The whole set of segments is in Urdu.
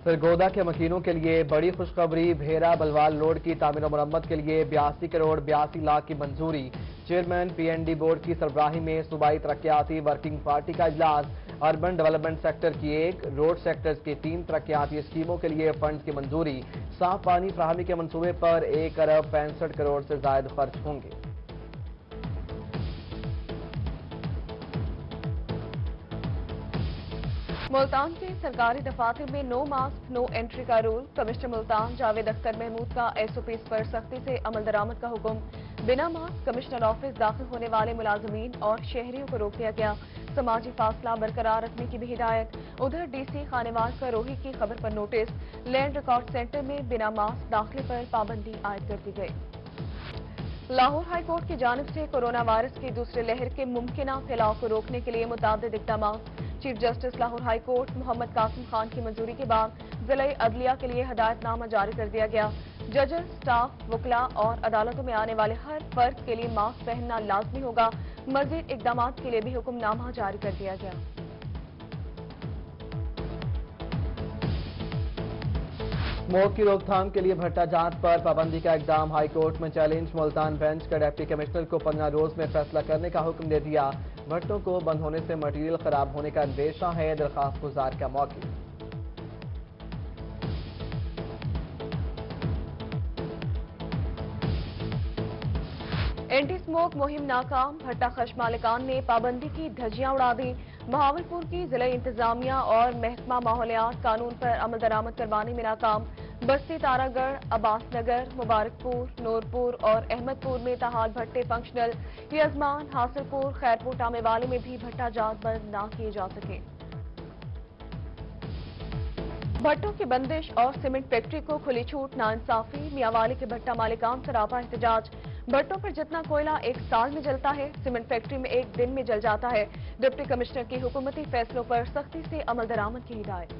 سرگودا کے مکینوں کے لیے بڑی خوشخبری، بھیرا بلوال روڈ کی تعمیر و مرمت کے لیے 82 کروڑ 82 لاکھ کی منظوری۔ Chairman P N D board کی سربراہی میں صوبائی ترقیاتی ورکنگ پارٹی کا اجلاس۔ اربن ڈیولپمنٹ سیکٹر کی 1، روڈ سیکٹرز کی 3 ترقیاتی اسکیموں کے لیے فنڈز کی منظوری۔ صاف پانی فراہمی کے منصوبے پر 1 ارب 65 کروڑ سے زائد خرچ ہوں گے۔ ملتان کے سرکاری دفاتر میں نو ماسک نو انٹری کا رول۔ کمشنر ملتان جاوید اختر محمود کا ایس او پیز پر سختی سے عمل درآمد کا حکم۔ بنا ماسک کمشنر آفس داخل ہونے والے ملازمین اور شہریوں کو روک دیا گیا۔ سماجی فاصلہ برقرار رکھنے کی بھی ہدایت۔ ادھر ڈی سی خانواز کا روہی کی خبر پر نوٹس۔ لینڈ ریکارڈ سینٹر میں بنا ماسک داخلے پر پابندی عائد کر دی گئی۔ لاہور ہائی کورٹ کی جانب سے کورونا وائرس کی دوسری لہر کے ممکنہ پھیلاؤ کو روکنے کے لیے متعدد اقدامات۔ Chief justice Lahore high court Muhammad Qasim Khan کی منظوری کے بعد ضلع عدلیہ کے لیے ہدایت نامہ جاری کر دیا گیا۔ ججز، سٹاف، وکلاء اور عدالتوں میں آنے والے ہر فرد کے لیے ماسک پہننا لازمی ہوگا۔ مزید اقدامات کے لیے بھی حکم نامہ جاری کر دیا گیا۔ اسموک کی روک تھام کے لیے بھٹا جات پر پابندی کا اقدام۔ ہائی کورٹ میں چیلنج۔ ملتان بینچ کا ڈپٹی کمشنر کو 15 روز میں فیصلہ کرنے کا حکم دے دیا۔ بھٹوں کو بند ہونے سے مٹیریل خراب ہونے کا اندیشہ ہے، درخواست گزار کا موقف۔ اینٹی اسموک مہم ناکام، بھٹا خش مالکان نے پابندی کی دھجیاں اڑا دی۔ بہاولپور کی ضلع انتظامیہ اور محکمہ ماحولیات قانون پر عمل درآمد کروانے میں ناکام۔ بستی تارا گڑھ، عباس نگر، مبارک پور، نورپور اور احمد پور میں تاحال بھٹے فنکشنل۔ یزمان، حاصل پور، خیرپور ٹامے والے میں بھی بھٹا جات بند نہ کیے جا سکے۔ بھٹوں کی بندش اور سیمنٹ فیکٹری کو کھلی چھوٹ، ناانصافی، میاں والی کے بھٹا مالکان سراپا احتجاج۔ بھٹوں پر جتنا کوئلہ 1 سال میں جلتا ہے، سیمنٹ فیکٹری میں 1 دن میں جل جاتا ہے۔ ڈپٹی کمشنر کی حکومتی فیصلوں پر سختی سے عمل درآمد کی ہدایت۔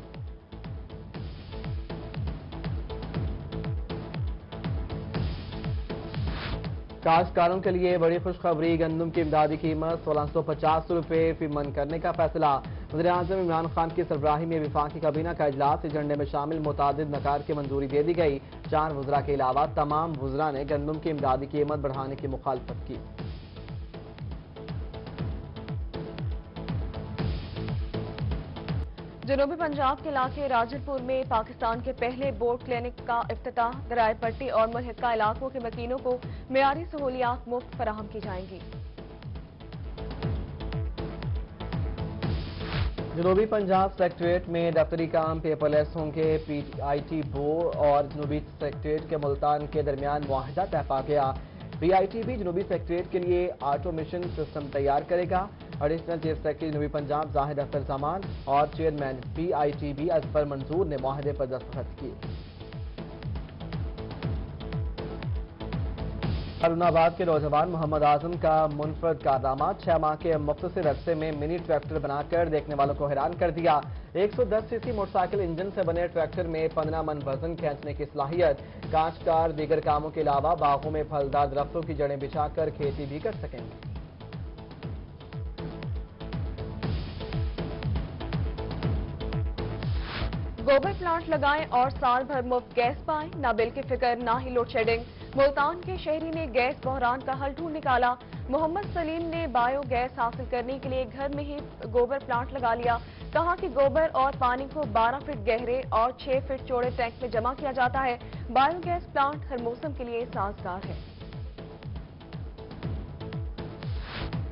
کاشتکاروں کے لیے بڑی خوشخبری، گندم کی امدادی قیمت 1650 روپے فی من کرنے کا فیصلہ۔ وزیراعظم عمران خان کی سربراہی میں وفاقی کابینہ کا اجلاس۔ ایجنڈے میں شامل متعدد نکات کی منظوری دے دی گئی۔ 4 وزراء کے علاوہ تمام وزراء نے گندم کی امدادی قیمت بڑھانے کی مخالفت کی۔ جنوبی پنجاب کے علاقے راجن پور میں پاکستان کے پہلے بورڈ کلینک کا افتتاح۔ درائے پٹی اور ملحقہ علاقوں کے مکینوں کو معیاری سہولیات مفت فراہم کی جائیں گی۔ جنوبی پنجاب سیکریٹریٹ میں دفتری کام پیپر لیس ہوں گے۔ پی آئی ٹی بورڈ اور جنوبی سیکریٹریٹ کے ملتان کے درمیان معاہدہ طے پا گیا۔ پی آئی ٹی بھی جنوبی سیکریٹریٹ کے لیے آٹومیشن سسٹم تیار کرے گا۔ ایڈیشنل چیف سیکرٹری جنوبی پنجاب زاہد اختر زمان اور chairman P I T B Azfar Manzoor نے معاہدے پر دستخط کیے۔ ہارون آباد کے نوجوان محمد اعظم کا منفرد کارنامہ، 6 ماہ کے مختصر عرصے میں منی ٹریکٹر بنا کر دیکھنے والوں کو حیران کر دیا۔ 110 سی سی موٹر سائیکل انجن سے بنے ٹریکٹر میں 15 من وزن کھینچنے کی صلاحیت۔ کاشتکار دیگر کاموں کے علاوہ باغوں میں پھلدار درختوں کی جڑیں بچھا کر کھیتی بھی کر سکیں گے۔ گوبر پلانٹ لگائیں اور سال بھر مفت گیس پائیں، نہ بل کی فکر نہ ہی لوڈ شیڈنگ۔ ملتان کے شہری نے گیس بحران کا حل ڈھونڈ نکالا۔ محمد سلیم نے بایو گیس حاصل کرنے کے لیے گھر میں ہی گوبر پلانٹ لگا لیا۔ کہا کہ گوبر اور پانی کو 12 فٹ گہرے اور 6 فٹ چوڑے ٹینک میں جمع کیا جاتا ہے۔ بایو گیس پلانٹ ہر موسم کے لیے سازگار ہے۔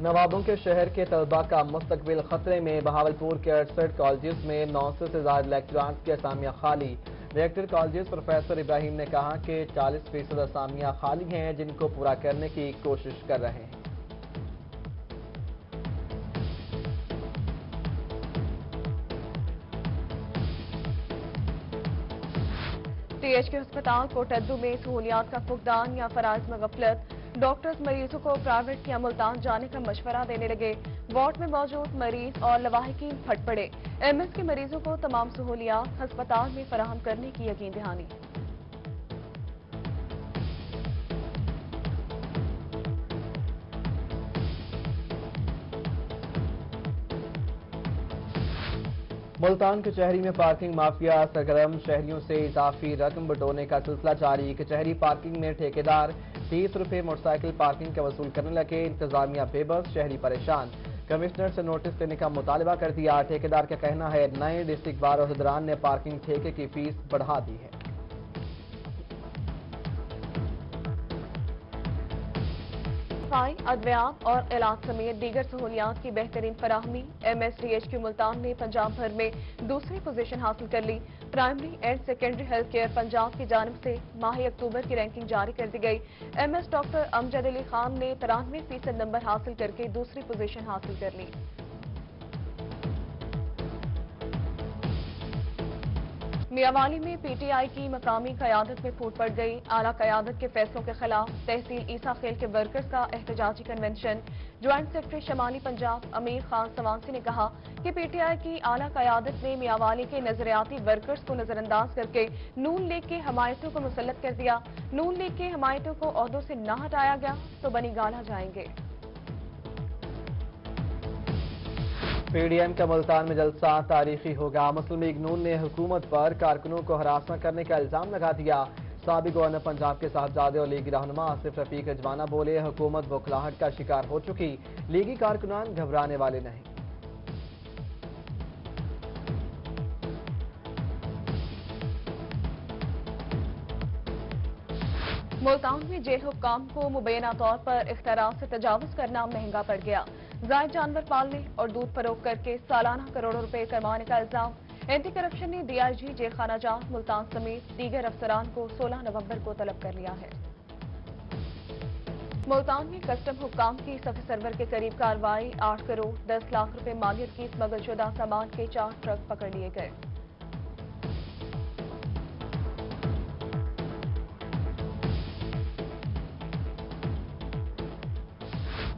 نوابوں کے شہر کے طلباء کا مستقبل خطرے میں، بہاولپور کے 68 کالجز میں 900 سے زائد لیکچرارز کی اسامیاں خالی۔ ڈائریکٹر کالجز پروفیسر ابراہیم نے کہا کہ 40% اسامیاں خالی ہیں، جن کو پورا کرنے کی کوشش کر رہے ہیں۔ ٹی ایچ کے ہسپتال کوٹدو میں سہولیات کا فقدان یا فرائض میں غفلت۔ ڈاکٹرز مریضوں کو پرائیویٹ یا ملتان جانے کا مشورہ دینے لگے۔ وارڈ میں موجود مریض اور لواحقین پھٹ پڑے۔ ایم ایس کے مریضوں کو تمام سہولیات ہسپتال میں فراہم کرنے کی یقین دہانی۔ ملتان کچہری میں پارکنگ مافیا سرگرم، شہریوں سے اضافی رقم بٹورنے کا سلسلہ جاری۔ کچہری پارکنگ میں ٹھیکیدار 30 روپے موٹر سائیکل پارکنگ کا وصول کرنے لگے، انتظامیہ بے بس، شہری پریشان۔ کمشنر سے نوٹس لینے کا مطالبہ کر دیا۔ ٹھیکیدار کا کہنا ہے نئے ڈسٹرکٹ بار عہدیداران نے پارکنگ ٹھیکے کی فیس بڑھا دی ہے۔ صفائی، ادویات اور علاج سمیت دیگر سہولیات کی بہترین فراہمی۔ MSDHQ ملتان نے پنجاب بھر میں دوسری پوزیشن حاصل کر لی۔ Primary and secondary health care Punjab کی جانب سے ماہ اکتوبر کی رینکنگ جاری کر دی گئی۔ MS ڈاکٹر امجد علی خان نے 93% نمبر حاصل کر کے دوسری پوزیشن حاصل کر لی۔ میاوالی میں PTI کی مقامی قیادت میں پھوٹ پڑ گئی۔ اعلیٰ قیادت کے فیصلوں کے خلاف تحصیل عیسیٰ خیل کے ورکرز کا احتجاجی کنونشن۔ جوائنٹ سیکرٹری شمالی پنجاب امیر خان سوانسی نے کہا کہ PTI کی اعلیٰ قیادت نے میاوالی کے نظریاتی ورکرز کو نظر انداز کر کے نون لیگ کے حمایتوں کو مسلط کر دیا۔ نون لیگ کے حمایتوں کو عہدوں سے نہ ہٹایا گیا تو بنی گالہ جائیں گے۔ PDM کا ملتان میں جلسہ تاریخی ہوگا۔ مسلم لیگ نون نے حکومت پر کارکنوں کو ہراساں کرنے کا الزام لگا دیا۔ سابق گورنر پنجاب کے صاحبزادے اور لیگی رہنما آصف رفیق رجوانہ بولے حکومت بوکھلاہٹ کا شکار ہو چکی، لیگی کارکنان گھبرانے والے نہیں۔ ملتان میں جیل حکام کو مبینہ طور پر اختیارات سے تجاوز کرنا مہنگا پڑ گیا۔ زائد جانور پالنے اور دودھ فروخت کر کے سالانہ کروڑوں روپے کمانے کا الزام۔ اینٹی کرپشن نے DIG جیل خانہ جات ملتان سمیت دیگر افسران کو 16 نومبر کو طلب کر لیا ہے۔ ملتان میں کسٹم حکام کی صف سرور کے قریب کارروائی، 8 کروڑ 10 لاکھ روپے مالیت کی اسمگل شدہ سامان کے 4 ٹرک پکڑ لیے گئے۔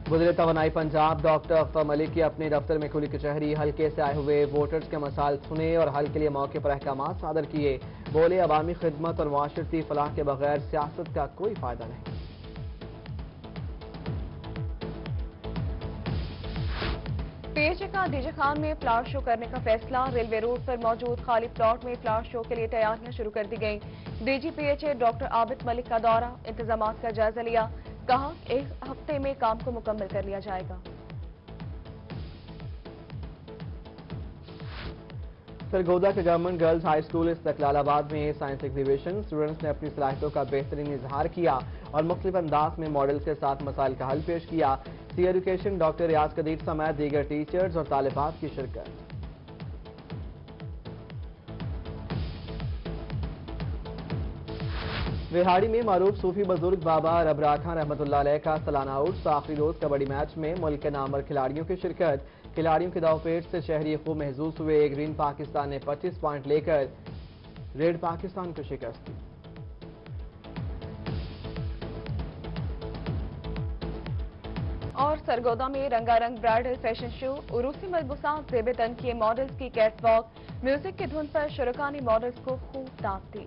وزیر توانائی پنجاب ڈاکٹر اختر ملک کی اپنے دفتر میں کھلی کچہری، حلقے سے آئے ہوئے ووٹرز کے مسائل سنے اور حل کے لیے موقع پر احکامات صادر کیے۔ بولے عوامی خدمت اور معاشرتی فلاح کے بغیر سیاست کا کوئی فائدہ نہیں۔ PHA کا DG خان میں فلاور شو کرنے کا فیصلہ۔ ریلوے روڈ پر موجود خالی پلاٹ میں فلاور شو کے لیے تیاریاں شروع کر دی گئیں۔ DG PHA ڈاکٹر عابد ملک کا دورہ، انتظامات کا جائزہ لیا، کہا 1 ہفتے میں کام کو مکمل کر لیا جائے گا۔ سرگودا کے گورنمنٹ گرلز ہائی اسکول استقلال آباد میں سائنس ایگزیبیشن، اسٹوڈنٹس نے اپنی صلاحیتوں کا بہترین اظہار کیا اور مختلف انداز میں ماڈلز کے ساتھ مسائل کا حل پیش کیا۔ سی ایجوکیشن ڈاکٹر ریاض قدیر سمیت دیگر ٹیچرز اور طالبات کی شرکت۔ وہاڑی میں معروف صوفی بزرگ بابا ربرا خان رحمۃ اللہ علیہ کا سالانہ عرس، آخری روز کبڈی میچ میں ملک کے نامور کھلاڑیوں کی شرکت۔ کھلاڑیوں کے داؤ پیچ سے شہری خوب محظوظ ہوئے۔ گرین پاکستان نے 25 پوائنٹ لے کر ریڈ پاکستان کو شکست دی۔ اور سرگودا میں رنگا رنگ برائڈل فیشن شو، عروسی ملبوسات زیب تن کیے ماڈلز کی کیٹ واک، میوزک کی دھن پر شرکا نے ماڈلز کو خوب دعوت دی۔